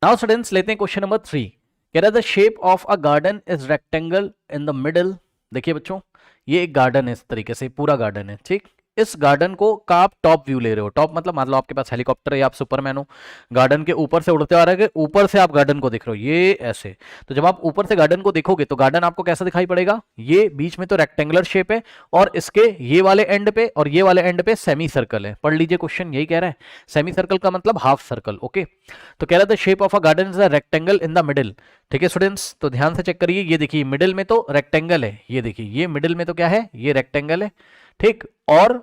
Now students लेते हैं question number 3। कह रहा है the shape of a garden is rectangle in the middle. देखिए बच्चों, ये एक गार्डन है, इस तरीके से पूरा गार्डन है, ठीक। इस गार्डन को का आप टॉप व्यू ले रहे हो। टॉप मतलब मान लो आपके पास हेलीकॉप्टर है या आप सुपरमैन हो, गार्डन के ऊपर से उड़ते आ रहे हैं, ऊपर से आप गार्डन को देख रहे हो, ये ऐसे। तो जब आप ऊपर से गार्डन को देखोगे तो गार्डन आपको कैसा दिखाई पड़ेगा, ये बीच में तो रेक्टेंगुलर शेप है और इसके ये वाले एंड पे और ये वाले एंड पे सेमी सर्कल है। पढ़ लीजिए क्वेश्चन, यही कह रहा है। सेमी सर्कल का मतलब हाफ सर्कल, ओके। तो कह रहा था shape of a garden is a rectangle in the middle. ठीक है स्टूडेंट्स, तो ध्यान से चेक करिए, ये देखिए मिडिल में तो रेक्टेंगल है, ये देखिए ये मिडिल में तो क्या है, ये रेक्टेंगल है, ठीक। और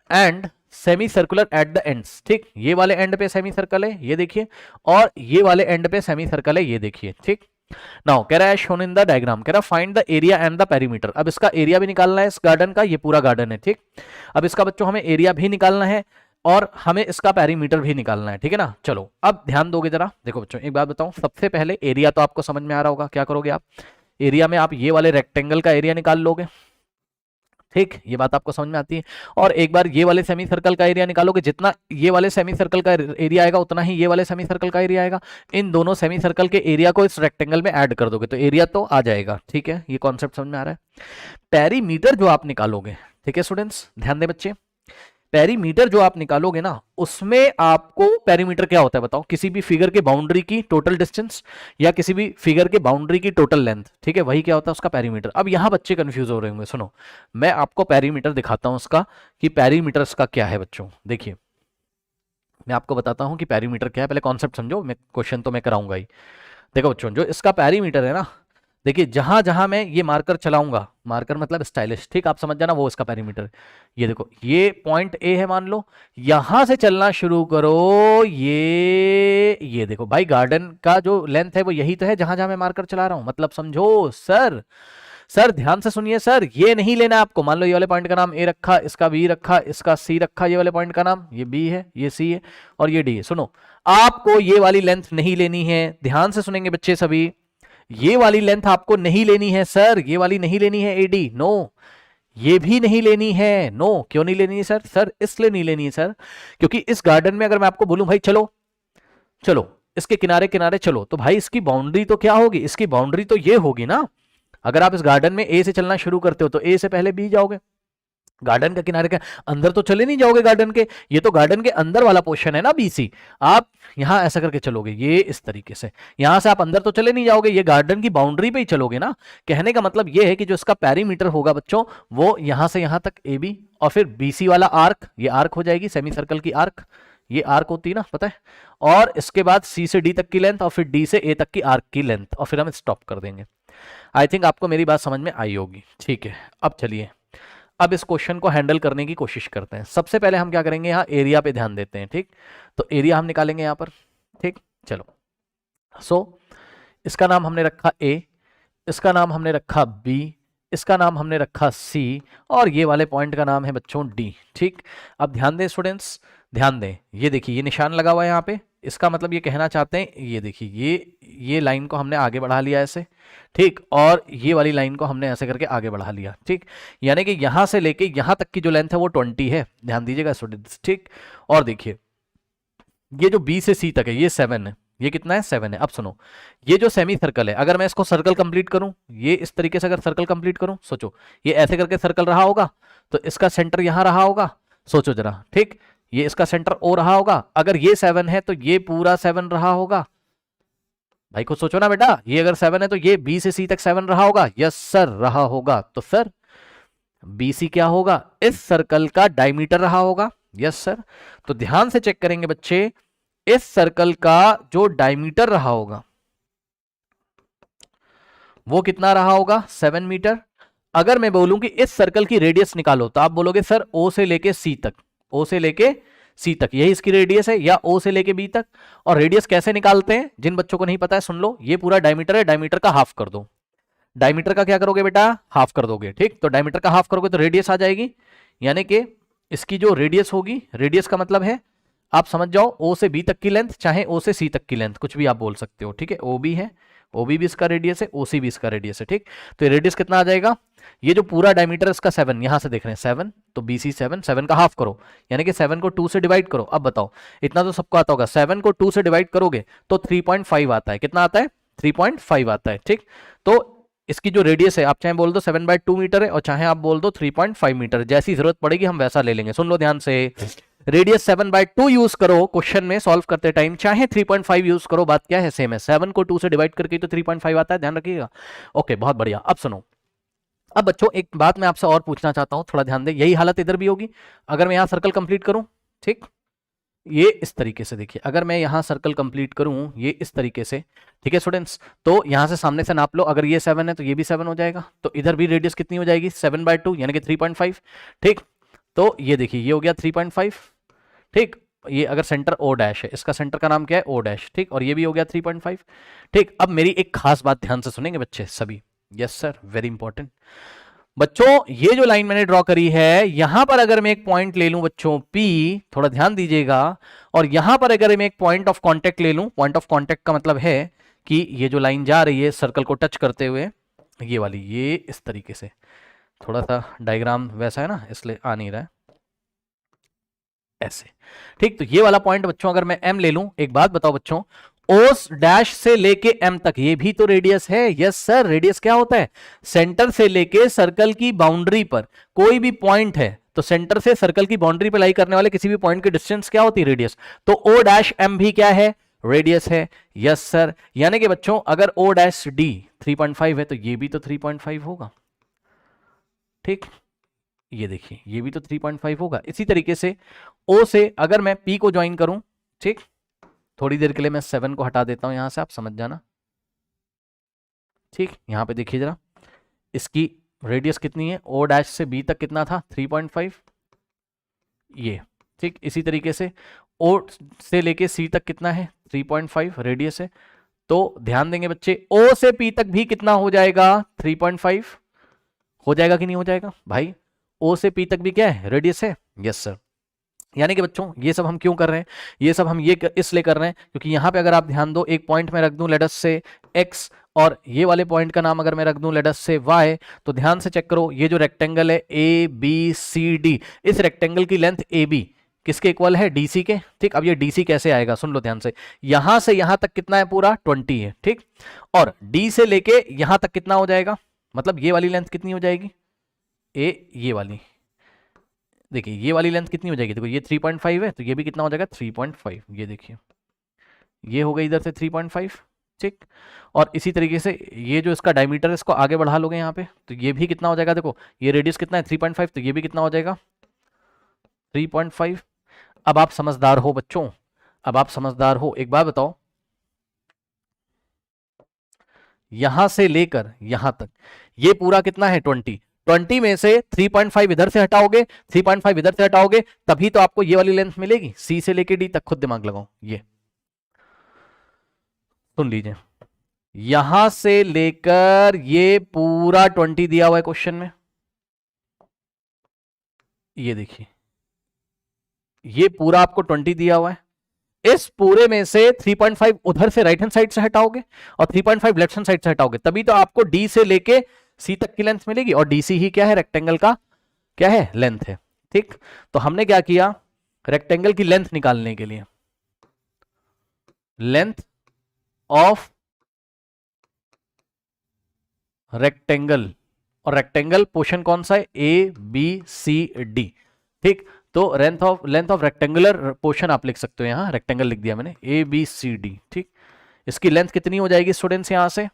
and semi circular at the ends, ठीक। ये वाले एंड पे सेमी सर्कल है, ये देखिए, और ये वाले एंड पे सेमी सर्कल है, ये देखिए, ठीक। नाउ कह रहा है शोन इन द डायग्राम, कह रहा find the area and the perimeter. अब इसका एरिया भी निकालना है इस गार्डन का, ये पूरा गार्डन है, ठीक। अब इसका बच्चों हमें एरिया भी निकालना है और हमें इसका पेरीमीटर भी निकालना है, ठीक है ना। चलो अब ध्यान दोगे जरा, देखो बच्चों एक बात बताऊं, सबसे पहले एरिया तो आपको समझ में आ रहा होगा, क्या करोगे आप, एरिया में आप ये वाले रेक्टेंगल का एरिया निकाल लोगे, ठीक, ये बात आपको समझ में आती है। और एक बार ये वाले सेमी सर्कल का एरिया निकालोगे, जितना ये वाले सेमी सर्कल का एरिया आएगा उतना ही ये वाले सेमी सर्कल का एरिया आएगा। इन दोनों सेमी सर्कल के एरिया को इस रेक्टेंगल में ऐड कर दोगे तो एरिया तो आ जाएगा, ठीक है। ये कॉन्सेप्ट समझ में आ रहा है। पेरीमीटर जो आप निकालोगे, ठीक है स्टूडेंट्स, ध्यान दें बच्चे, पेरीमीटर जो आप निकालोगे ना, उसमें आपको पेरीमीटर क्या होता है बताओ, किसी भी फिगर के बाउंड्री की टोटल डिस्टेंस या किसी भी फिगर के बाउंड्री की टोटल लेंथ, ठीक है, वही क्या होता है उसका पेरीमीटर। अब यहां बच्चे कंफ्यूज हो रहे होंगे, सुनो मैं आपको पेरीमीटर दिखाता हूं उसका कि पेरीमीटर इसका क्या है। बच्चों देखिए, मैं आपको बताता हूं कि पेरीमीटर क्या है, पहले कॉन्सेप्ट समझो, मैं क्वेश्चन तो मैं कराऊंगा ही। देखो बच्चों, जो इसका पेरीमीटर है ना, देखिए जहां जहां मैं ये मार्कर चलाऊंगा, मार्कर मतलब स्टाइलिश, ठीक, आप समझ जाना, वो इसका पेरीमीटर। ये देखो, ये पॉइंट ए है मान लो, यहां से चलना शुरू करो, ये देखो भाई, गार्डन का जो लेंथ है वो यही तो है जहां जहां मैं मार्कर चला रहा हूं, मतलब समझो सर। सर ध्यान से सुनिए सर, ये नहीं लेना आपको, मान लो ये वाले पॉइंट का नाम ए रखा, इसका बी रखा, इसका सी रखा, ये वाले पॉइंट का नाम ये बी है, ये सी है और ये डी है। सुनो, आपको ये वाली लेंथ नहीं लेनी है, ध्यान से सुनेंगे बच्चे सभी, ये वाली लेंथ आपको नहीं लेनी है सर, ये वाली नहीं लेनी है एडी, नो। ये भी नहीं लेनी है, नो। क्यों नहीं लेनी है सर? सर इसलिए नहीं लेनी है सर, क्योंकि इस गार्डन में अगर मैं आपको बोलूं भाई चलो चलो इसके किनारे किनारे चलो, तो भाई इसकी बाउंड्री तो क्या होगी, इसकी बाउंड्री तो ये होगी ना। अगर आप इस गार्डन में ए से चलना शुरू करते हो तो ए से पहले बी जाओगे, गार्डन का किनारे का अंदर तो चले नहीं जाओगे गार्डन के, ये तो गार्डन के अंदर वाला पोर्शन है ना बीसी। आप यहां ऐसा करके चलोगे, ये इस तरीके से, यहां से आप अंदर तो चले नहीं जाओगे, ये गार्डन की बाउंड्री पे ही चलोगे ना। कहने का मतलब ये है कि जो इसका पेरीमीटर होगा बच्चों, वो यहां से यहां तक ए बी और फिर बीसी वाला आर्क, ये आर्क हो जाएगी सेमी सर्कल की आर्क, ये आर्क होती है ना, पता है। और इसके बाद सी से डी तक की लेंथ और फिर डी से ए तक की आर्क की लेंथ, और फिर हम स्टॉप कर देंगे। आई थिंक आपको मेरी बात समझ में आई होगी, ठीक है। अब चलिए, अब इस क्वेश्चन को हैंडल करने की कोशिश करते हैं। सबसे पहले हम क्या करेंगे, यहाँ एरिया पे ध्यान देते हैं, ठीक। तो एरिया हम निकालेंगे यहाँ पर, ठीक। चलो, सो इसका नाम हमने रखा ए, इसका नाम हमने रखा बी, इसका नाम हमने रखा सी, और ये वाले पॉइंट का नाम है बच्चों डी, ठीक। अब ध्यान दें स्टूडेंट्स, ध्यान दें, ये देखिए ये निशान लगा हुआ है यहाँ पे, इसका मतलब ये कहना चाहते हैं, ये देखिए ये लाइन को हमने आगे बढ़ा लिया ऐसे, ठीक, और ये वाली लाइन को हमने ऐसे करके आगे बढ़ा लिया, ठीक। यानी कि यहां से लेके यहां तक की जो लेंथ है वो 20 है, ध्यान दीजिएगा स्टूडेंट्स, ठीक। और देखिए ये जो बी से सी तक है ये 7 है, ये कितना है 7 है। अब सुनो, ये जो सेमी सर्कल है, अगर मैं इसको सर्कल कंप्लीट करूं, ये इस तरीके से अगर सर्कल कंप्लीट करूं, सोचो ये ऐसे करके सर्कल रहा होगा तो इसका सेंटर यहां रहा होगा, सोचो जरा, ठीक। ये इसका सेंटर ओ रहा होगा, अगर ये 7 है तो ये पूरा 7 रहा होगा। भाई खुद सोचो ना बेटा, ये अगर 7 है तो ये बी से सी तक 7 रहा होगा, यस सर रहा होगा। तो सर बीसी क्या होगा, इस सर्कल का डायमीटर रहा होगा, यस सर। तो ध्यान से चेक करेंगे बच्चे, इस सर्कल का जो डायमीटर रहा होगा वो कितना रहा होगा, 7 मीटर। अगर मैं बोलूं कि इस सर्कल की रेडियस निकालो तो आप बोलोगे सर ओ से लेके सी तक, ओ से लेके सी तक यही इसकी रेडियस है, या ओ से लेके बी तक। और रेडियस कैसे निकालते हैं, जिन बच्चों को नहीं पता है सुन लो, ये पूरा डायमीटर है, डायमीटर का हाफ कर दो। डायमीटर का क्या करोगे बेटा, हाफ कर दोगे, ठीक। तो डायमीटर का हाफ करोगे तो रेडियस आ जाएगी, यानी कि इसकी जो रेडियस होगी, रेडियस का मतलब है आप समझ जाओ ओ से बी तक की लेंथ, चाहे ओ से सी तक की लेंथ, कुछ भी आप बोल सकते हो, ठीक है। ओ बी है OB भी इसका रेडियस है, OC भी इसका रेडियस है, ठीक। तो ये रेडियस कितना आ जाएगा, ये जो पूरा डायमीटर इसका 7, यहां से देख रहे हैं 7, तो BC 7 का हाफ करो, यानी कि 7 को 2 से डिवाइड करो। अब बताओ, इतना तो सबको आता होगा, 7 को 2 से डिवाइड करोगे तो 3.5 आता है। कितना आता है, 3.5 आता है, ठीक। तो इसकी जो रेडियस है, आप चाहे बोल दो 7/2 मीटर है और चाहे आप बोल दो 3.5 मीटर, जैसी जरूरत पड़ेगी हम वैसा ले लेंगे। सुन लो ध्यान से, रेडियस 7/2 यूज करो क्वेश्चन में सॉल्व करते टाइम, चाहे 3.5 यूज करो, बात क्या है, सेम है। 7 को 2 से डिवाइड करके तो 3.5 आता है, ध्यान रखिएगा। ओके, बहुत बढ़िया। अब सुनो, अब बच्चों एक बात मैं आपसे और पूछना चाहता हूं, थोड़ा ध्यान दें। यही हालत इधर भी होगी अगर मैं यहां सर्कल कंप्लीट करूं, ठीक। ये इस तरीके से देखिए, अगर मैं यहां सर्कल कंप्लीट करूं ये इस तरीके से, ठीक है स्टूडेंट्स, तो यहां से सामने से नाप लो, अगर ये 7 है तो ये भी 7 हो जाएगा, तो इधर भी रेडियस कितनी हो जाएगी, 7/2 यानी कि 3.5, ठीक। तो ये देखिए, ये हो गया 3.5, ठीक। ये अगर सेंटर O डैश है, इसका सेंटर का नाम क्या है, O डैश, ठीक। और ये भी हो गया 3.5, ठीक। अब मेरी एक खास बात ध्यान से सुनेंगे बच्चे सभी, यस सर, वेरी इंपॉर्टेंट। बच्चों ये जो लाइन मैंने ड्रॉ करी है, यहां पर अगर मैं एक पॉइंट ले लूं बच्चों P, थोड़ा ध्यान दीजिएगा, और यहां पर अगर मैं एक पॉइंट ऑफ कांटेक्ट ले लूं, पॉइंट ऑफ कांटेक्ट का मतलब है कि ये जो लाइन जा रही है सर्कल को टच करते हुए, ये वाली, ये इस तरीके से, थोड़ा सा डायग्राम वैसा है ना इसलिए आ नहीं रहा है, ऐसे, ठीक। तो ये वाला पॉइंट बच्चों अगर मैं M ले लूं, एक बात बताओ बच्चों, ओस डैश से लेके M तक ये भी तो रेडियस है, यस सर। रेडियस क्या होता है, सेंटर से लेके सर्कल की बाउंड्री पर कोई भी पॉइंट है, तो सेंटर से सर्कल की बाउंड्री पर लाई करने वाले किसी भी पॉइंट की डिस्टेंस क्या होती है, रेडियस। तो O डैश M भी क्या है, रेडियस है, यस सर। यानी कि बच्चों अगर O डैश D 3.5 है तो ये भी तो 3.5 होगा, ठीक। ये देखिए, ये भी तो 3.5 होगा। इसी तरीके से O से अगर मैं P को ज्वाइन करूं, ठीक, थोड़ी देर के लिए मैं 7 को हटा देता हूं यहां से, आप समझ जाना, ठीक। यहां पे देखिए जरा, इसकी रेडियस कितनी है, O डैश से B तक कितना था, 3.5, ये, ठीक। इसी तरीके से O से लेके C तक कितना है, 3.5 रेडियस है। तो ध्यान देंगे बच्चे, O से P तक भी कितना हो जाएगा, 3.5 हो जाएगा कि नहीं हो जाएगा भाई, O से P तक भी क्या है, रेडियस है, यस सर। यानी कि बच्चों ये सब हम क्यों कर रहे हैं, ये सब हम ये इसलिए कर रहे हैं क्योंकि यहां पे अगर आप ध्यान दो, एक पॉइंट में रख दूं लेट अस से x, और ये वाले पॉइंट का नाम अगर मैं रख दूं लेट अस से y, तो ध्यान से चेक करो, ये जो रेक्टेंगल है ABCD, इस रेक्टेंगल की लेंथ AB किसके इक्वल है, DC के, ठीक। अब ये DC कैसे आएगा, सुन लो ध्यान से यहां तक कितना है, पूरा 20 है, ठीक। और D से लेके यहां तक कितना हो जाएगा, मतलब ये वाली लेंथ कितनी हो जाएगी, ये वाली, देखिए ये वाली लेंथ कितनी हो जाएगी, देखो ये 3.5 है तो ये भी कितना हो जाएगा, 3.5, ये देखिए ये हो गई इधर से 3.5, ठीक। और इसी तरीके से ये जो इसका डायमीटर है इसको आगे बढ़ा लोगे यहाँ पे, तो ये भी कितना हो जाएगा, देखो ये रेडियस कितना है 3.5, तो ये भी कितना हो जाएगा 3.5। अब आप समझदार हो बच्चों, अब आप समझदार हो, एक बात बताओ, यहां से लेकर यहां तक ये पूरा कितना है 20 में से 3.5 इधर से हटाओगे, 3.5 इधर से हटाओगे, तभी तो आपको ये वाली लेंथ मिलेगी, C से लेके D तक। खुद दिमाग लगाओ, ये सुन लीजिए, यहां से लेकर ये पूरा 20 दिया हुआ है क्वेश्चन में, ये देखिए ये पूरा आपको 20 दिया हुआ है, इस पूरे में से 3.5 उधर से राइट हैंड साइड से हटाओगे और 3.5 लेफ्ट हैंड साइड से हटाओगे, तभी तो आपको D से लेके C तक की लेंथ मिलेगी, और DC ही क्या है, रेक्टेंगल का क्या है, लेंथ है, ठीक। तो हमने क्या किया, रेक्टेंगल की लेंथ निकालने के लिए लेंथ ऑफ रेक्टेंगल, और रेक्टेंगल पोर्शन कौन सा है, ABCD, ठीक। तो लेंथ ऑफ रेक्टेंगुलर पोर्शन आप लिख सकते हो, यहां रेक्टेंगल लिख दिया मैंने, ABCD, ठीक। इसकी लेंथ कितनी हो जाएगी स्टूडेंट्स, यहां से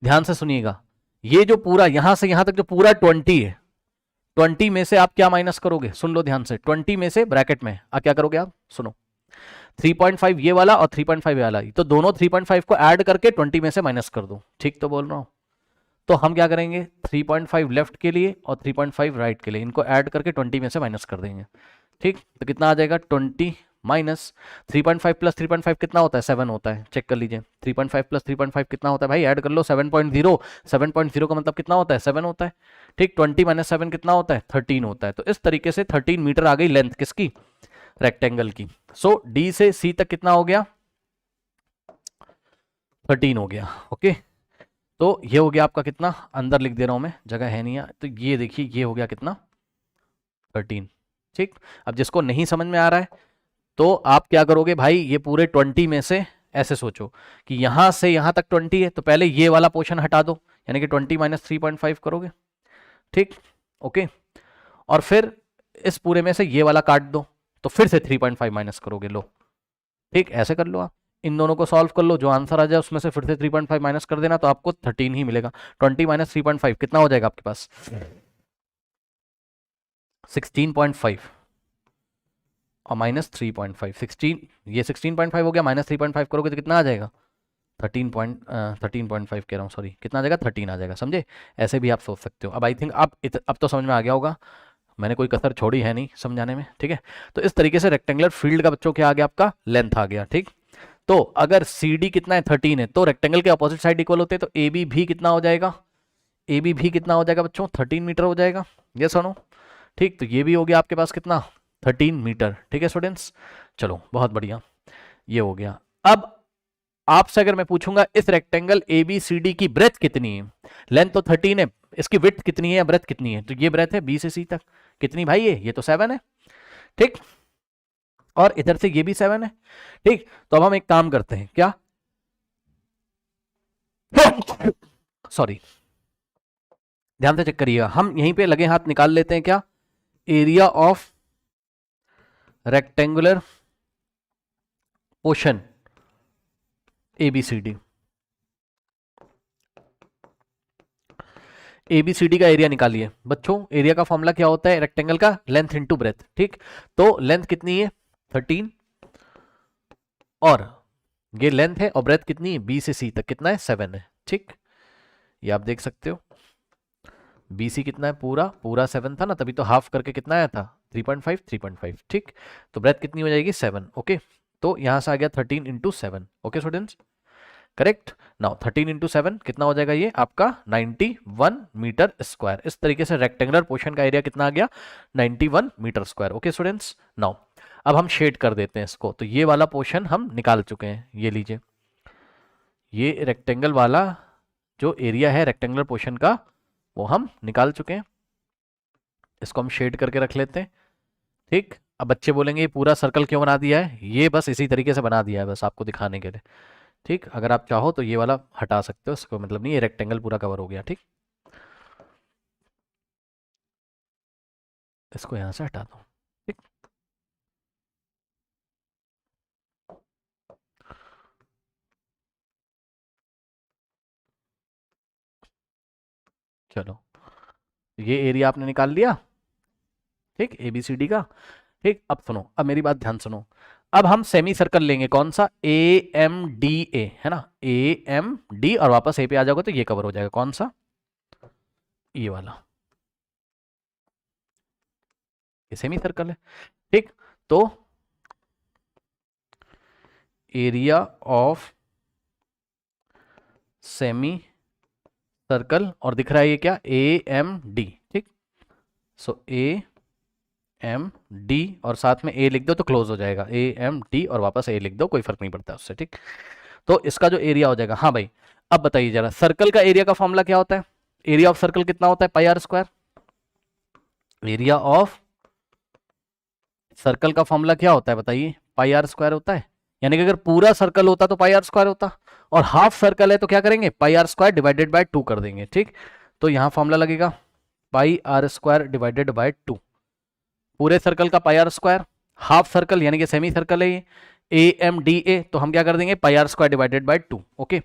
ध्यान से सुनिएगा, ये जो पूरा यहां से यहां तक जो पूरा 20 है, 20 में से आप क्या माइनस करोगे, सुन लो ध्यान से, 20 में से ब्रैकेट में आप क्या करोगे, आप सुनो, 3.5 ये वाला और 3.5 ये वाला, तो दोनों 3.5 को ऐड करके 20 में से माइनस कर दो, ठीक तो बोल रहा हूं। तो हम क्या करेंगे, 3.5 लेफ्ट के लिए और 3.5 राइट के लिए, इनको ऐड करके 20 में से माइनस कर देंगे, ठीक। तो कितना आ जाएगा 20 माइनस 3.5 प्लस 3.5 कितना होता है, 7 होता है, चेक कर लीजिए, 3.5 प्लस 3.5 कितना होता है भाई, ऐड कर लो, 7.0, 7.0 का मतलब कितना होता है, 7 होता है, ठीक। 20 माइनस 7 कितना होता है, 13 होता है। तो इस तरीके से 13 मीटर आ गई लेंथ किसकी, रेक्टेंगल की। सो डी से सी तक कितना हो गया, 13 हो गया। ओके, तो ये हो गया आपका कितना, अंदर लिख दे रहा हूं मैं, जगह है नहीं है, तो ये देखिए ये हो गया कितना, 13। ठीक, अब जिसको नहीं समझ में आ रहा है तो आप क्या करोगे भाई, ये पूरे 20 में से ऐसे सोचो कि यहां से यहां तक 20 है, तो पहले ये वाला पोर्शन हटा दो, यानी कि 20 माइनस 3.5 करोगे। ठीक, ओके, और फिर इस पूरे में से ये वाला काट दो, तो फिर से 3.5 माइनस करोगे। लो, ठीक, ऐसे कर लो आप, इन दोनों को सॉल्व कर लो, जो आंसर आ जाए उसमें से फिर से 3.5 माइनस कर देना, तो आपको 13 ही मिलेगा। 20 माइनस 3.5 कितना हो जाएगा आपके पास, 16.5 और माइनस 3.5, 16, ये 16.5 हो गया, माइनस 3.5 करोगे तो कितना आ जाएगा, 13.5 कह रहा हूँ, सॉरी, कितना आ जाएगा, 13 आ जाएगा। समझे, ऐसे भी आप सोच सकते हो। अब आई थिंक आप अब तो समझ में आ गया होगा, मैंने कोई कसर छोड़ी है नहीं समझाने में। ठीक है, तो इस तरीके से रेक्टेंगुलर फील्ड का बच्चों क्या आ गया, आपका लेंथ आ गया। ठीक, तो अगर सी डी कितना है, 13 है, तो रेक्टेंगल के अपोजिट साइड इक्वल होते हैं, तो ए बी भी कितना हो जाएगा, ए बी भी कितना हो जाएगा बच्चों, 13 मीटर हो जाएगा। ये सुनो, ठीक, तो ये भी हो गया आपके पास कितना, 13 मीटर। ठीक है स्टूडेंट्स, चलो बहुत बढ़िया, ये हो गया। अब आपसे अगर मैं पूछूंगा इस rectangle A B C D की ब्रेथ कितनी है, लेंथ तो 13 है, इसकी विड्थ कितनी है, ब्रेथ कितनी है, तो ये ब्रेथ है बी से सी तक, कितनी भाई, ये तो 7 है। ठीक, और इधर से ये भी 7 है। ठीक, तो अब हम एक काम करते हैं, क्या सॉरी, ध्यान से चेक करिएगा, हम यहीं पे लगे हाथ निकाल लेते हैं, क्या, area of rectangular portion A B C D, A B C D का एरिया निकालिए बच्चों। एरिया का फॉर्मूला क्या होता है, रेक्टेंगल का लेंथ इनटू ब्रेथ। ठीक, तो लेंथ कितनी है, 13, और ये लेंथ है, और ब्रेथ कितनी है, बी से सी तक कितना है, 7 है। ठीक, ये आप देख सकते हो, BC कितना है, पूरा पूरा 7 था ना, तभी तो हाफ करके कितना आया था, 3.5 3.5। ठीक, तो ब्रेथ कितनी हो जाएगी, 7। ओके, तो यहां से आ गया 13 into 7। Okay students, correct. Now 13 into 7 कितना हो जाएगा, ये आपका 91 मीटर स्क्वायर। इस तरीके से रेक्टेंगुलर पोर्शन का एरिया कितना आ गया, 91 metre square. Okay students, now अब हम शेड कर देते हैं इसको, तो ये वाला पोर्शन हम निकाल चुके हैं, ये लीजिए, ये रेक्टेंगल वाला जो एरिया है रेक्टेंगुलर पोर्शन का, वो हम निकाल चुके हैं, इसको हम शेड करके रख लेते हैं। ठीक, अब बच्चे बोलेंगे ये पूरा सर्कल क्यों बना दिया है, ये बस इसी तरीके से बना दिया है, बस आपको दिखाने के लिए। ठीक, अगर आप चाहो तो ये वाला हटा सकते हो, इसको मतलब नहीं, ये रेक्टेंगल पूरा कवर हो गया। ठीक, इसको यहां से हटा दो। ठीक, चलो, ये एरिया आपने निकाल लिया। ठीक, ABCD का। ठीक, अब सुनो, अब मेरी बात ध्यान सुनो, अब हम सेमी सर्कल लेंगे, कौन सा, AMDA है ना, AMD, और वापस ए पे आ जाओगे तो ये कवर हो जाएगा, कौन सा, ये वाला, ये सेमी सर्कल है। ठीक, तो एरिया ऑफ सेमी सर्कल, और दिख रहा है ये क्या, AMD। ठीक, सो AMD, और साथ में A लिख दो तो क्लोज हो जाएगा, AMD, और वापस A लिख दो, कोई फर्क नहीं पड़ता उससे। ठीक, तो इसका जो एरिया हो जाएगा, हाँ भाई, अब बताइए जरा, सर्कल का एरिया का फॉर्मूला क्या होता है, एरिया ऑफ सर्कल कितना होता है, pi r square. Area of circle का फॉर्मूला क्या होता है बताइए, पाई आर स्क्वायर होता है, यानी कि अगर पूरा सर्कल होता तो पाई आर स्क्वायर होता, और हाफ सर्कल है तो क्या करेंगे, पाई आर स्क्वायर डिवाइडेड बाय 2 कर देंगे। ठीक, तो यहां फॉर्मूला लगेगा पाई आर स्क्वायर डिवाइडेड बाय 2, पूरे सर्कल का पाई आर स्क्वायर, हाफ सर्कल यानी कि सेमी सर्कल है ये AMDA, तो हम क्या कर देंगे, pi r square divided by 2। Okay,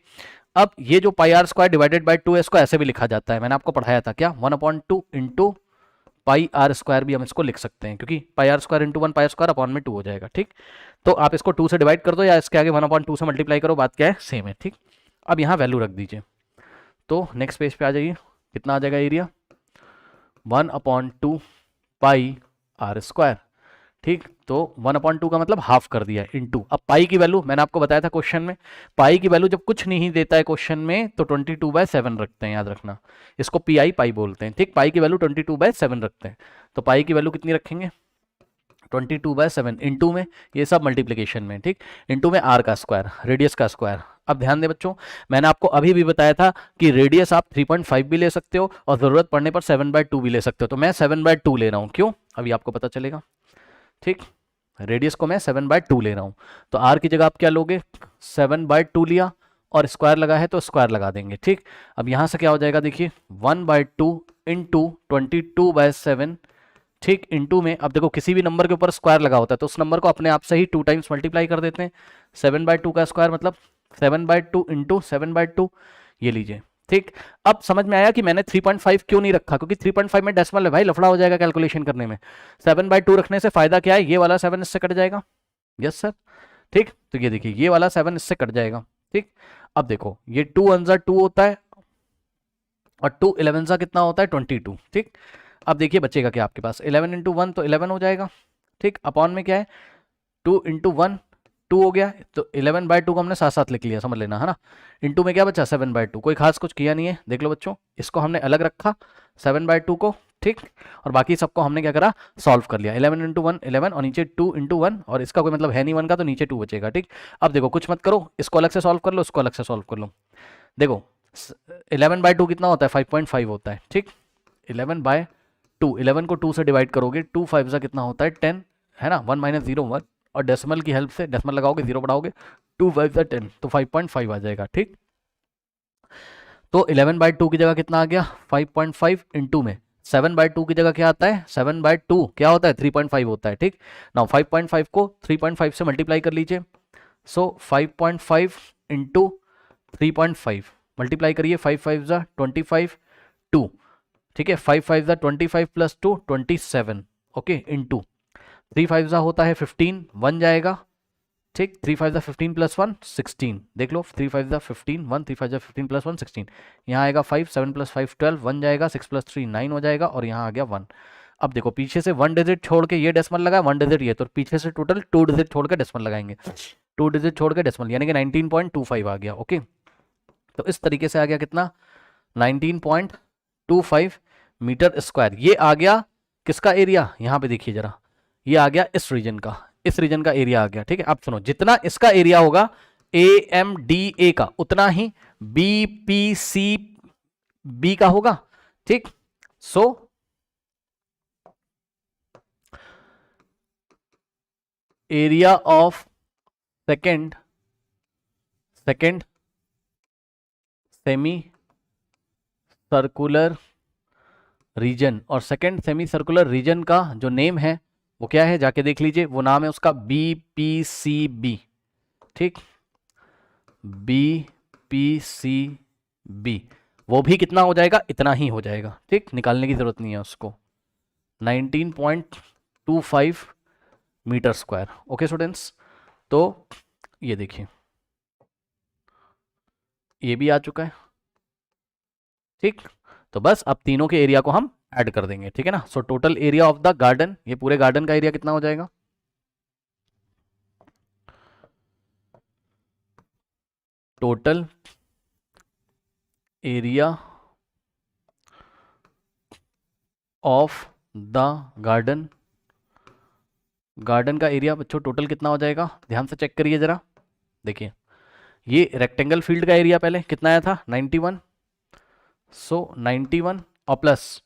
अब ये जो pi r square divided by 2 है, इसको ऐसे भी लिखा जाता है, मैंने आपको पढ़ाया था क्या, 1/2 इंटू पाई आर स्क्वायर भी हम इसको लिख सकते हैं, क्योंकि pi r square into 1 pi square upon में 2 हो जाएगा। ठीक, तो आप इसको 2 से डिवाइड कर दो, या इसके आगे 1/2 से मल्टीप्लाई करो, बात क्या है, सेम है। ठीक, अब यहाँ वैल्यू रख दीजिए, तो नेक्स्ट पेज पे आ जाइए, कितना आ जाएगा एरिया, 1/2 पाई आर स्क्वायर। ठीक, तो 1/2 का मतलब हाफ कर दिया इनटू, अब पाई की वैल्यू मैंने आपको बताया था क्वेश्चन में, पाई की वैल्यू जब कुछ नहीं देता है क्वेश्चन में तो 22/7 रखते हैं, याद रखना, इसको PI पाई बोलते हैं। ठीक, पाई की वैल्यू 22/7 रखते हैं, तो पाई की वैल्यू कितनी रखेंगे, 22/7 इंटू में, ये सब मल्टीप्लिकेशन में, ठीक, इंटू में r का स्क्वायर, रेडियस का स्क्वायर। अब ध्यान दें बच्चों, मैंने आपको अभी भी बताया था कि रेडियस आप 3.5 भी ले सकते हो और ज़रूरत पड़ने पर 7/2 भी ले सकते हो, तो मैं 7/2 ले रहा हूँ। क्यों, अभी आपको पता चलेगा। ठीक, रेडियस को मैं 7/2 ले रहा हूँ, तो r की जगह आप क्या लोगे, 7/2 लिया और स्क्वायर लगा है तो स्क्वायर लगा देंगे। ठीक, अब यहाँ से क्या हो जाएगा, देखिए 1/2 इंटू 22/7, ठीक, इंटू में, अब देखो किसी भी नंबर के ऊपर स्क्वायर लगा होता है तो उस नंबर को अपने आप से ही 2 टाइम्स मल्टीप्लाई कर देते हैं। 7/2 का स्क्वायर मतलब 7/2 इंटू 7/2, ये लीजिए। ठीक, अब समझ में आया कि मैंने 3.5 क्यों नहीं रखा, क्योंकि 3.5 में डेसिमल है भाई, लफड़ा हो जाएगा कैलकुलेशन करने में। 7/2 रखने से फायदा क्या है, ये वाला 7 इससे कट जाएगा। यस सर, ठीक, तो ये देखिए ये वाला 7 इससे कट जाएगा। ठीक, अब देखो ये 2 1 2 होता है और 2 11 कितना होता है, 22। ठीक, अब देखिए बचेगा क्या आपके पास, 11 इंटू 1 तो 11 हो जाएगा। ठीक, अपॉन में क्या है, 2 इंटू 1 2 हो गया, तो 11/2 को हमने साथ साथ लिख लिया, समझ लेना है ना। इंटू में क्या बचा, 7/2, कोई खास कुछ किया नहीं है, देख लो बच्चों, इसको हमने अलग रखा 7/2 को। ठीक, और बाकी सबको हमने क्या करा, सॉल्व कर लिया। 11 इंटू 1 11 और नीचे 2 इंटू 1, और इसका कोई मतलब है नहीं 1 का, तो नीचे 2 बचेगा। ठीक, अब देखो कुछ मत करो, इसको अलग से सॉल्व कर लो, इसको अलग से सॉल्व कर लो। देखो 11/2 कितना होता है, 5.5 होता है। ठीक, 11/2, 11 को 2 से डिवाइड करोगे, 2 5 सा कितना होता है, 10, है ना, 1 - 0 1, और डेसिमल की हेल्प से डेसिमल लगाओगे, 0 बढ़ाओगे, 2 5 सा 10, तो 5.5 आ जाएगा। ठीक, तो 11/2 की जगह कितना आ गया, 5.5 इंटू में 7/2 की जगह क्या आता है, 7/2 क्या होता है, 3.5 होता है। ठीक, नाउ 5.5 को 3.5 से मल्टीप्लाई कर लीजिए, सो 5.5 इंटू 3.5 मल्टीप्लाई करिए, 5 5 ज़ा 25 2, ठीक है, 5 5 ज़ा 25 प्लस 2 27, ओके, इंटू 3 5 ज़ा होता है 15, 1 जाएगा। ठीक, 3 5 ज़ा 15 प्लस 1 16, देख लो 3 5 ज़ा 15 1, 3 5 ज़ा 15 प्लस 1 16, यहाँ आएगा 5, 7 प्लस 5 12, 1 जाएगा, 6 प्लस 3 9 हो जाएगा, और यहाँ आ गया 1। अब देखो पीछे से 1 डिजिट छोड़ के ये डेसिमल लगा, 1 डिजिट ये, तो पीछे से टोटल 2 डिजिट छोड़ के डेसिमल लगाएंगे, 2 डिजिट छोड़ के डेसिमल, यानी कि 19.25 आ गया। ओके, तो इस तरीके से आ गया कितना, 19.25 मीटर स्क्वायर। ये आ गया किसका एरिया, यहाँ पे देखिए जरा, ये आ गया इस रीजन का, इस रीजन का एरिया आ गया। ठीक है, अब सुनो, जितना इसका एरिया होगा AMDA का, उतना ही BPCB का होगा। ठीक, so area of second semi circular region, और सेकेंड सेमी सर्कुलर रीजन का जो नेम है वो क्या है, जाके देख लीजिए, वो नाम है उसका BPCB। ठीक, BPCB, वो भी कितना हो जाएगा, इतना ही हो जाएगा। ठीक, निकालने की जरूरत नहीं है उसको, 19.25 मीटर स्क्वायर। ओके स्टूडेंट्स, तो ये देखिए ये भी आ चुका है। ठीक, तो बस अब तीनों के एरिया को हम ऐड कर देंगे। ठीक है ना, so total area of the garden, ये पूरे गार्डन का एरिया कितना हो जाएगा, total area of the garden, garden का एरिया बच्चों टोटल कितना हो जाएगा, ध्यान से चेक करिए जरा। देखिए ये रेक्टेंगल फील्ड का एरिया पहले कितना आया था, 91, सो 91 और प्लस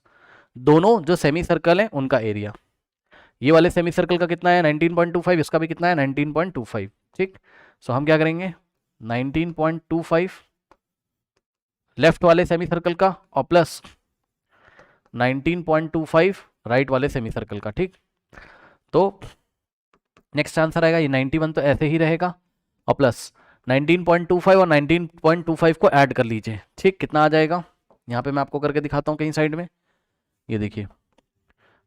दोनों जो सेमी सर्कल है उनका एरिया, ये वाले सेमी सर्कल का कितना है 19.25, इसका भी कितना है 19.25। ठीक, सो हम क्या करेंगे, 19.25 लेफ्ट वाले सेमी सर्कल का और प्लस 19.25 राइट वाले सेमी सर्कल का। ठीक, तो नेक्स्ट आंसर आएगा, ये 91 तो ऐसे ही रहेगा, और प्लस 19.25 और 19.25 को ऐड कर लीजिए। ठीक, कितना आ जाएगा, यहाँ पे मैं आपको करके दिखाता हूँ कहीं साइड में, ये देखिए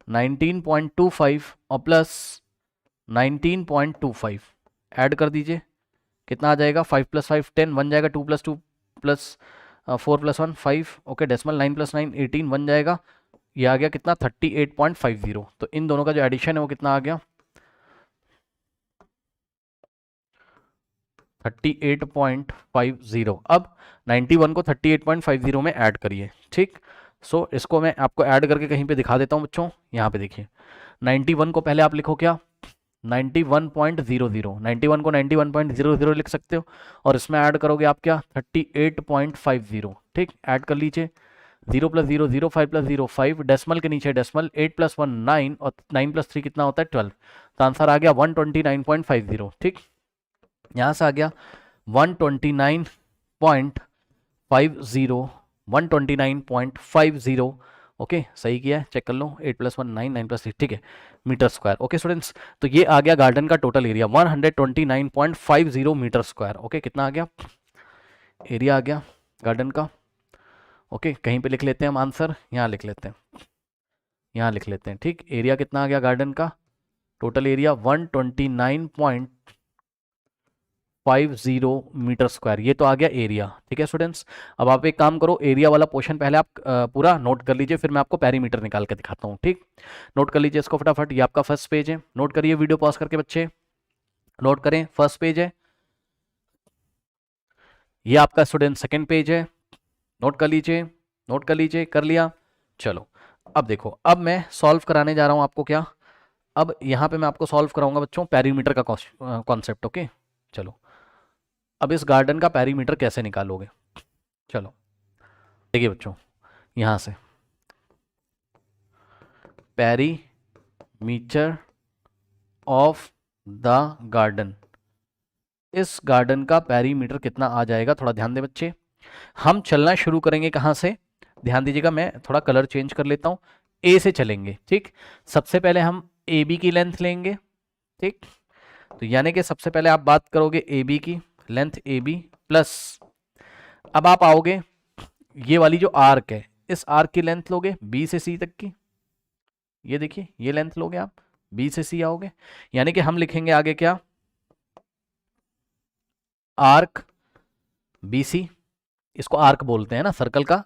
19.25 और प्लस 19.25 ऐड कर दीजिए, कितना आ जाएगा, 5 + 5 10, 1 जाएगा, 2 + 2 प्लस 4 + 1 5, ओके, डेसिमल 9 + 9 18, 1 जाएगा, ये आ गया कितना 38.50। तो इन दोनों का जो एडिशन है वो कितना आ गया, 38.50। अब 91 को 38.50 में ऐड करिए। ठीक, सो इसको मैं आपको ऐड करके कहीं पे दिखा देता हूँ बच्चों, यहाँ पे देखिए 91 को पहले आप लिखो क्या, 91.00, 91 को 91.00 लिख सकते हो, और इसमें ऐड करोगे आप क्या, 38.50, ठीक, ऐड कर लीजिए, 0 + 0 0, 5 + 0 5, डेसिमल के नीचे डेसिमल, 8 + 1 9, और 9 + 3 कितना होता है 12, तो आंसर आ गया 129.50, ठीक, यहाँ से आ गया 129.50, 129.50, ओके, सही किया है, चेक कर लो, 8 + 1 9, 9 + 3, ठीक है, मीटर स्क्वायर। ओके स्टूडेंट्स, तो ये आ गया गार्डन का total area 129.50 metre square. Okay, कितना आ गया एरिया, आ गया गार्डन का। ओके, कहीं पे लिख लेते हैं हम आंसर, यहाँ लिख लेते हैं, यहाँ लिख लेते हैं, ठीक, एरिया कितना आ गया गार्डन का, टोटल एरिया 129.50 मीटर स्क्वायर, ये तो आ गया एरिया। ठीक है स्टूडेंट्स, अब आप एक काम करो, एरिया वाला पोर्शन पहले आप पूरा नोट कर लीजिए, फिर मैं आपको पेरीमीटर निकाल के दिखाता हूँ। ठीक, नोट कर लीजिए इसको फटाफट, ये आपका फर्स्ट पेज है, नोट करिए, वीडियो पॉज करके बच्चे नोट करें, फर्स्ट पेज है, ये आपका स्टूडेंट सेकेंड पेज है, नोट कर लीजिए, नोट कर लीजिए, कर लिया। चलो अब देखो, अब मैं सॉल्व कराने जा रहा हूँ आपको क्या, अब यहाँ पे मैं आपको सॉल्व कराऊंगा बच्चों पेरीमीटर का कॉन्सेप्ट। ओके, चलो अब इस गार्डन का पेरीमीटर कैसे निकालोगे, चलो देखिए बच्चों, यहां से पेरीमीटर ऑफ द गार्डन, इस गार्डन का पेरीमीटर कितना आ जाएगा, थोड़ा ध्यान दे बच्चे, हम चलना शुरू करेंगे कहां से, ध्यान दीजिएगा, मैं थोड़ा कलर चेंज कर लेता हूं, ए से चलेंगे। ठीक, सबसे पहले हम ए बी की लेंथ लेंगे। ठीक, तो यानी कि सबसे पहले आप बात करोगे ए बी की लेंथ, ए बी प्लस, अब आप आओगे ये वाली जो आर्क है, इस आर्क की लेंथ लोगे बी से सी तक की, ये देखिए ये लेंथ लोगे आप, बी से सी आओगे, यानी कि हम लिखेंगे आगे क्या, आर्क बी सी, इसको आर्क बोलते हैं ना, सर्कल का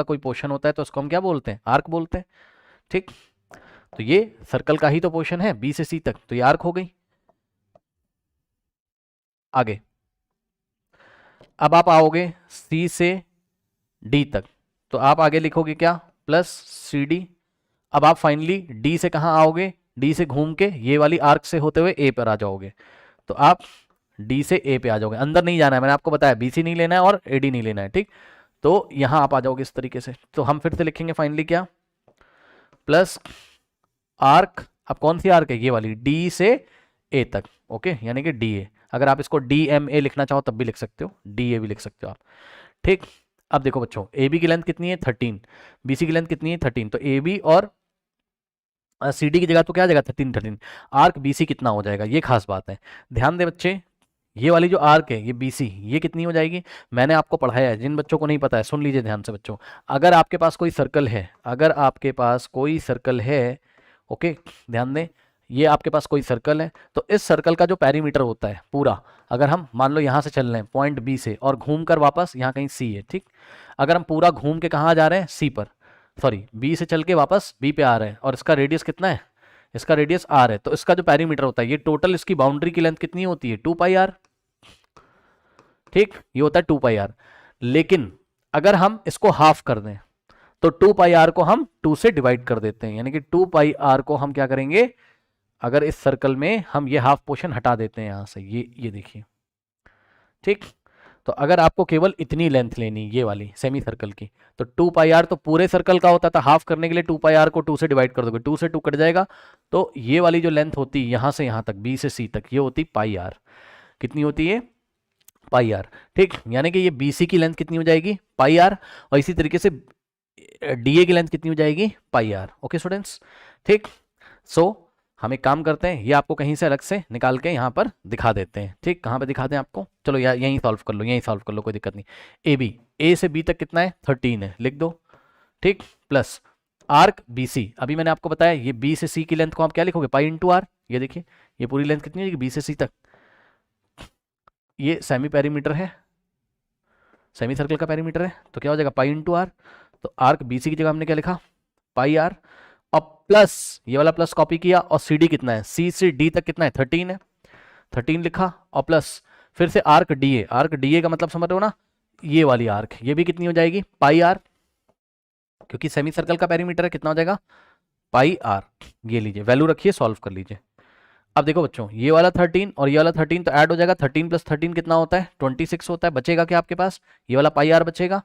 कोई पोर्शन होता है तो इसको हम क्या बोलते हैं, आर्क बोलते हैं। ठीक, तो ये सर्कल का ही तो पोर्शन है बी से सी तक, तो ये आर्क हो गई। आगे अब आप आओगे सी से डी तक, तो आप आगे लिखोगे क्या, प्लस सी डी। अब आप फाइनली डी से कहाँ आओगे, डी से घूम के ये वाली आर्क से होते हुए ए पर आ जाओगे, तो आप डी से ए पे आ जाओगे, अंदर नहीं जाना है, मैंने आपको बताया बीसी नहीं लेना है और एडी नहीं लेना है। ठीक, तो यहां आप आ जाओगे इस तरीके से, तो हम फिर से लिखेंगे फाइनली क्या, प्लस आर्क, अब कौन सी आर्क है, ये वाली डी से ए तक। ओके, यानी कि डी ए, अगर आप इसको डी एम ए लिखना चाहो तब भी लिख सकते हो, डी ए भी लिख सकते हो आप। ठीक, अब देखो बच्चों, ए बी की लेंथ कितनी है 13, बी सी की लेंथ कितनी है 13, तो ए बी और सी डी की जगह तो क्या आ जाएगा 13 13, आर्क बी सी कितना हो जाएगा, ये खास बात है, ध्यान दे बच्चे, ये वाली जो आर्क है ये बी सी, ये कितनी हो जाएगी, मैंने आपको पढ़ाया है, जिन बच्चों को नहीं पता है सुन लीजिए ध्यान से बच्चों, अगर आपके पास कोई सर्कल है, अगर आपके पास कोई सर्कल है, ओके ध्यान दें, ये आपके पास कोई सर्कल है, तो इस सर्कल का जो पेरीमीटर होता है पूरा, अगर हम मान लो यहाँ से चल रहे हैं पॉइंट बी से और घूम कर वापस यहाँ कहीं सी है, ठीक, अगर हम पूरा घूम के कहाँ जा रहे हैं, सी पर, सॉरी बी से चल के वापस बी पे आ रहे हैं, और इसका रेडियस कितना है, इसका रेडियस आर है, तो इसका जो पेरीमीटर होता है, ये टोटल इसकी बाउंड्री की लेंथ कितनी होती है 2 पाई आर। ठीक, ये होता है 2 पाई आर, लेकिन अगर हम इसको हाफ कर दें तो 2 पाई आर को हम 2 से डिवाइड कर देते हैं, यानी कि 2 पाई आर को हम क्या करेंगे, अगर इस सर्कल में हम ये हाफ पोर्शन हटा देते हैं यहां से, ये देखिए। ठीक, तो अगर आपको केवल इतनी लेंथ लेनी, ये वाली सेमी सर्कल की, तो 2 पाई आर तो पूरे सर्कल का होता था, हाफ करने के लिए 2 पाई आर को 2 से डिवाइड कर दोगे, 2 से 2 कट जाएगा, तो ये वाली जो लेंथ होती है यहां से यहां तक बी से सी तक, ये होती पाई आर, कितनी होती है पाई आर। ठीक, यानी कि ये बी सी की लेंथ कितनी हो जाएगी पाई आर, और इसी तरीके से डी ए की लेंथ कितनी हो जाएगी पाई आर। ओके स्टूडेंट्स, ठीक, सो हम एक काम करते हैं, ये आपको कहीं से अलग से निकाल के यहाँ पर दिखा देते हैं। ठीक, कहाँ पे दिखा दें आपको, चलो यहीं सॉल्व कर लो, यहीं सॉल्व कर लो, कोई दिक्कत नहीं। ए बी, ए से बी तक कितना है 13 है, लिख दो। ठीक, प्लस आर्क बी सी, अभी मैंने आपको बताया ये बी से सी की लेंथ को आप क्या लिखोगे पाई इंटू आर, ये देखिए ये पूरी लेंथ कितनी है बी से सी तक, ये सेमी पेरीमीटर है, सेमी सर्कल का पेरीमीटर है, तो क्या हो जाएगा पाई इंटू आर, तो आर्क बी सी की जगह हमने क्या लिखा पाई आर, और प्लस ये वाला प्लस कॉपी किया, और सी डी कितना है, सी से डी तक कितना है 13 है, 13 लिखा, और प्लस फिर से arc D A, arc D A का मतलब समझ रहे हो ना, ये वाली आर्क, ये भी कितनी हो जाएगी पाई आर, क्योंकि सेमी सर्कल का पेरीमीटर है, कितना हो जाएगा पाई आर, ये लीजिए वैल्यू रखिए, सॉल्व कर लीजिए। अब देखो बच्चों, ये वाला 13 और ये वाला 13 तो ऐड हो जाएगा, 13 + 13 कितना होता है 26 होता है। बचेगा क्या आपके पास, ये वाला पाई आर बचेगा,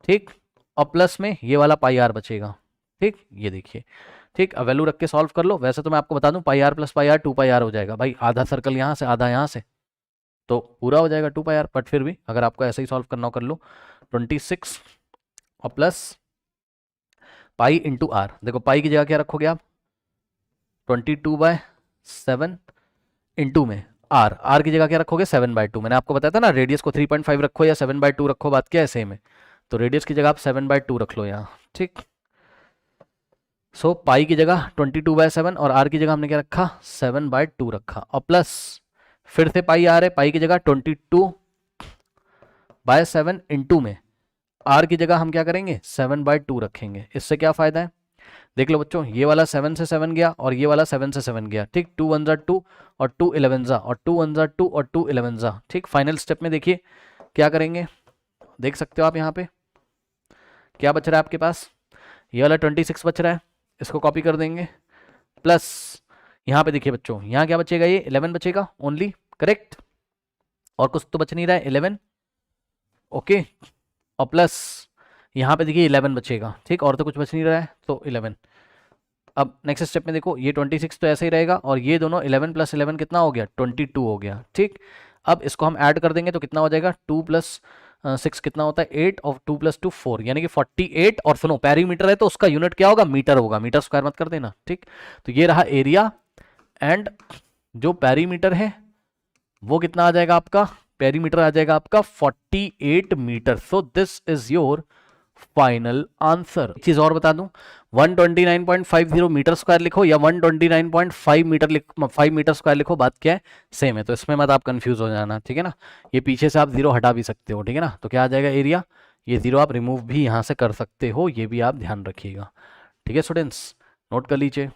ठीक, और प्लस में ये वाला पाई आर बचेगा, ठीक, ये देखिए, ठीक। अब वैल्यू रख के सॉल्व कर लो। वैसे तो मैं आपको बता दूं pi r + pi r 2 pi r हो जाएगा भाई, आधा सर्कल यहाँ से आधा यहाँ से, तो पूरा हो जाएगा 2 पाई आर। बट फिर भी अगर आपको ऐसे ही सॉल्व करना हो कर लो, 26 और प्लस पाई इंटू आर। देखो पाई की जगह क्या रखोगे आप, 22/7 इंटू में आर, आर की जगह क्या रखोगे 7/2। मैंने आपको बताया था ना, रेडियस को 3.5 रखो या 7/2 रखो, बात क्या है सेम है। तो रेडियस की जगह आप 7/2 रख लो यहाँ, ठीक। सो पाई की जगह 22/7 और आर की जगह हमने क्या रखा 7/2 रखा, और प्लस फिर से पाई आ रहे, पाई की जगह 22/7 इंटू में आर की जगह हम क्या करेंगे 7/2 रखेंगे। इससे क्या फायदा है, देख लो बच्चों, ये वाला 7 से 7 गया और ये वाला 7 से 7 गया, ठीक। 2 1 2 और 2 11 और 2 1 2 और 2 11, ठीक। फाइनल स्टेप में देखिए क्या करेंगे, देख सकते हो आप यहाँ पे क्या बच रहा है आपके पास, ये वाला 26 बच रहा है, इसको कॉपी कर देंगे, प्लस यहाँ पे देखिए बच्चों, यहाँ क्या बचेगा, ये 11 बचेगा ओनली, करेक्ट, और कुछ तो बच नहीं रहा है 11, ओके, और प्लस यहाँ पे देखिए 11 बचेगा, ठीक, और तो कुछ बच नहीं रहा है तो 11। अब नेक्स्ट स्टेप में देखो, ये 26 तो ऐसे ही रहेगा और ये दोनों 11 + 11 कितना हो गया 22 हो गया, ठीक। अब इसको हम ऐड कर देंगे तो कितना हो जाएगा 2 + 6 कितना होता है 8 और 2 + 2 4, यानी कि 48। और सुनो पेरीमीटर है तो उसका यूनिट क्या होगा मीटर होगा, मीटर स्क्वायर मत कर देना, ठीक। तो ये रहा एरिया, एंड जो पेरीमीटर है वो कितना आ जाएगा आपका, पेरीमीटर आ जाएगा आपका 48 metre. So this is your final answer. एक चीज और बता दूं, 129.50 मीटर स्क्वायर लिखो या 129.5 मीटर स्क्वायर लिखो, बात क्या है सेम है, तो इसमें मत आप कंफ्यूज हो जाना, ठीक है ना। ये पीछे से आप जीरो हटा भी सकते हो, ठीक है ना। तो क्या आ जाएगा एरिया, ये जीरो आप रिमूव भी यहां से कर सकते हो, ये भी आप ध्यान रखिएगा, ठीक है स्टूडेंट्स, नोट कर लीजिए।